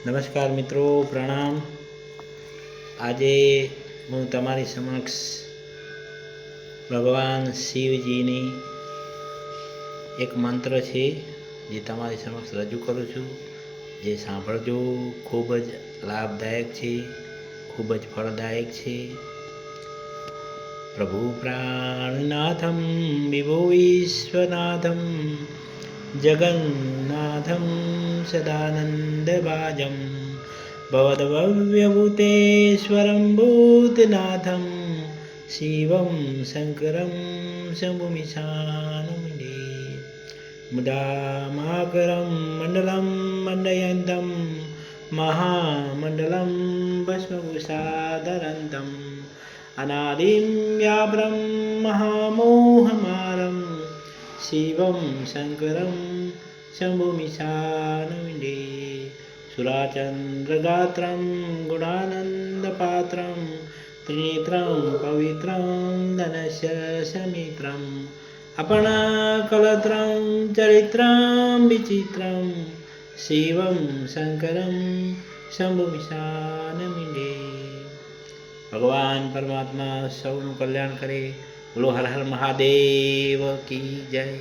નમસ્કાર મિત્રો, પ્રણામ. આજે હું તમારી સમક્ષ ભગવાન શિવજીની એક મંત્ર છે જે તમારી સમક્ષ રજૂ કરું છું. જે સાંભળજો, ખૂબ જ લાભદાયક છે, ખૂબ જ ફળદાયક છે. પ્રભુ પ્રાણનાથમ વિભો વિશ્વનાથમ જગન્નાથમ સદાનંદભાજમ ભવદ્ભવ્યભૂતેશ્વરમ ભૂતનાથમ શિવમ શંકરમ શંભુમિશાનમુનિ મુદામાકરમ મંડલમ મંડયંતમ મહામંડલમ ભસ્મભૂષાધરંતમ અનાદિમ વ્યાપ્રમ મહામોહમારમ શિવમ શંકરમ શંભુમિશાનવિંડે સુરાચંદ્રગાત્રમ ગુણાનંદપાત્રમ ત્રિનેત્રમ પવિત્રમ ધનસ્ય સમિત્રમ અપર્ણાકલત્રમ ચરિત્રમ વિચિત્રમ શિવમ શંકરમ શંભુમિશાનવિંડે. ભગવાન પરમાત્મા સૌનું કલ્યાણ કરે. બોલો હર હર મહાદેવ કી જય.